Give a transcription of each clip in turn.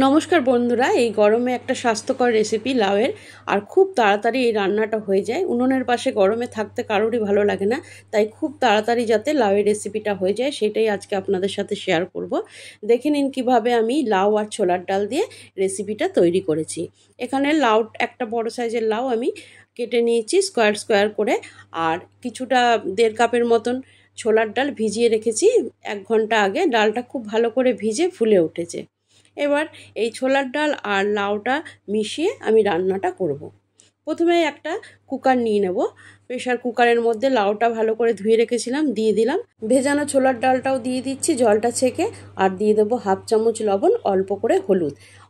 নমস্কার বন্ধুরা, এই গরমে একটা স্বাস্থ্যকর রেসিপি লাউয়ের। আর খুব তাড়াতাড়ি এই রান্নাটা হয়ে যায়। উনুনের পাশে গরমে থাকতে কারোরই ভালো লাগে না, তাই খুব তাড়াতাড়ি যাতে লাউয়ের রেসিপিটা হয়ে যায় সেটাই আজকে আপনাদের সাথে শেয়ার করব। দেখে নিন কিভাবে আমি লাউ আর ছোলার ডাল দিয়ে রেসিপিটা তৈরি করেছি। এখানে লাউ, একটা বড় সাইজের লাউ আমি কেটে নিয়েছি স্কোয়ার স্কোয়ার করে। আর কিছুটা 1.5 কাপের মতন ছোলার ডাল ভিজিয়ে রেখেছি 1 ঘন্টা আগে। ডালটা খুব ভালো করে ভিজে ফুলে উঠেছে। এবার এই ছোলার ডাল আর লাউটা মিশিয়ে আমি রান্নাটা করব। প্রথমে একটা কুকার নিয়ে নেব। প্রেশার কুকারের মধ্যে লাউটা ভালো করে ধুয়ে রেখেছিলাম দিয়ে দিলাম। ভেজানো ছোলার ডালটাও দিয়ে দিচ্ছি জলটা ছেঁকে। আর দিয়ে দেবো 1/2 চামচ লবণ, অল্প করে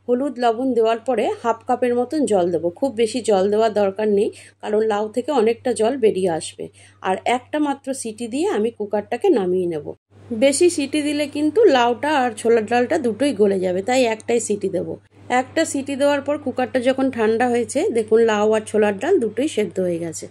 হলুদ লবণ দেওয়ার পরে 1/2 কাপের মতন জল দেবো। খুব বেশি জল দেওয়ার দরকার নেই, কারণ লাউ থেকে অনেকটা জল বেরিয়ে আসবে। আর একটা মাত্র সিটি দিয়ে আমি কুকারটাকে নামিয়ে নেব। বেশি সিটি দিলে কিন্তু লাউটা আর ছোলার ডালটা দুটোই গলে যাবে, তাই একটাই সিটি দেবো। একটা সিটি দেওয়ার পর কুকারটা যখন ঠান্ডা হয়েছে, দেখুন লাউ আর ছোলার ডাল দুটোই সেদ্ধ হয়ে গেছে।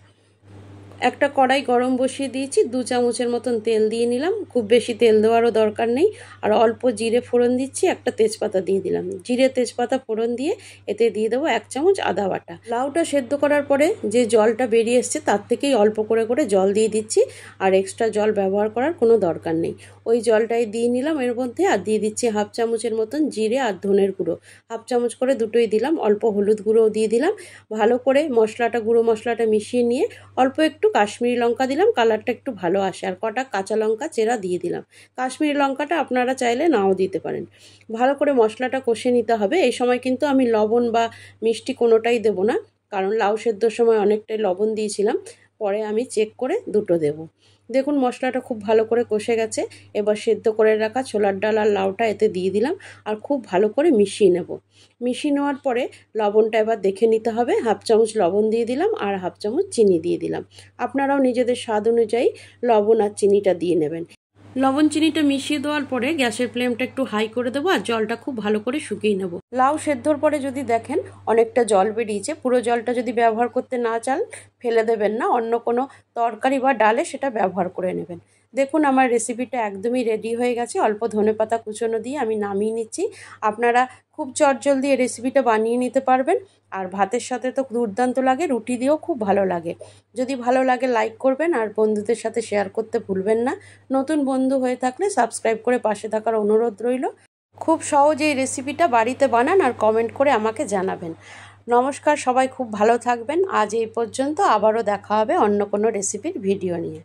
একটা কড়াই গরম বসিয়ে দিয়েছি, 2 চামচের মতন তেল দিয়ে নিলাম। খুব বেশি তেল দেওয়ারও দরকার নেই। আর অল্প জিরে ফোড়ন দিচ্ছি, একটা তেজপাতা দিয়ে দিলাম। জিরে তেজপাতা ফোড়ন দিয়ে এতে দিয়ে দেবো 1 চামচ আদা বাটা। লাউটা সেদ্ধ করার পরে যে জলটা বেরিয়ে এসছে তার থেকেই অল্প করে করে জল দিয়ে দিচ্ছি। আর এক্সট্রা জল ব্যবহার করার কোনো দরকার নেই। ওই জলটাই দিয়ে নিলাম এর মধ্যে। আর দিয়ে দিচ্ছি 1/2 চামচের মতন জিরে আর ধনের গুঁড়ো, 1/2 চামচ করে দুটোই দিলাম। অল্প হলুদ গুঁড়োও দিয়ে দিলাম। ভালো করে গুঁড়ো মশলাটা মিশিয়ে নিয়ে অল্প একটু কাশ্মীরি লঙ্কা দিলাম, কালারটা একটু ভালো আসে। আর কটা কাঁচা লঙ্কা চেরা দিয়ে দিলাম। কাশ্মীরি লঙ্কাটা আপনারা চাইলে নাও দিতে পারেন। ভালো করে মশলাটা কষে নিতে হবে। এই সময় কিন্তু আমি লবণ বা মিষ্টি কোনোটাই দেব না, কারণ লাউ সেদ্ধর সময় অনেকটাই লবণ দিয়েছিলাম। পরে আমি চেক করে দুটো দেব। দেখুন মশলাটা খুব ভালো করে কষে গেছে। এবার সেদ্ধ করে রাখা ছোলার ডাল আর লাউটা এতে দিয়ে দিলাম। আর খুব ভালো করে মিশিয়ে নেব। মিশিয়ে নেওয়ার পরে লবণটা এবার দেখে নিতে হবে। 1/2 চামচ লবণ দিয়ে দিলাম আর 1/2 চামচ চিনি দিয়ে দিলাম। আপনারাও নিজেদের স্বাদ অনুযায়ী লবণ আর চিনিটা দিয়ে নেবেন। লবণ চিনিটা মিশিয়ে দেওয়ার পরে গ্যাসের ফ্লেমটা একটু হাই করে দেবো আর জলটা খুব ভালো করে শুকিয়ে নেব। লাউ সেদ্ধর পরে যদি দেখেন অনেকটা জল বেরিয়েছে, পুরো জলটা যদি ব্যবহার করতে না চান ফেলে দেবেন না, অন্য কোনো তরকারি বা ডালে সেটা ব্যবহার করে নেবেন। দেখুন আমার রেসিপিটা একদমই রেডি হয়ে গেছে। অল্প ধনেপাতা কুচনো দিয়ে আমি নামিয়ে নিচ্ছি। আপনারা খুব চটজলদি এই রেসিপিটা বানিয়ে নিতে পারবেন। আর ভাতের সাথে তো দুর্দান্ত লাগে, রুটি দিয়েও খুব ভালো লাগে। যদি ভালো লাগে লাইক করবেন আর বন্ধুদের সাথে শেয়ার করতে ভুলবেন না। নতুন বন্ধু হয়ে থাকলে সাবস্ক্রাইব করে পাশে থাকার অনুরোধ রইল। খুব সহজে এই রেসিপিটা বাড়িতে বানান আর কমেন্ট করে আমাকে জানাবেন। নমস্কার, সবাই খুব ভালো থাকবেন। আজ এই পর্যন্ত, আবারও দেখা হবে অন্য কোনো রেসিপির ভিডিও নিয়ে।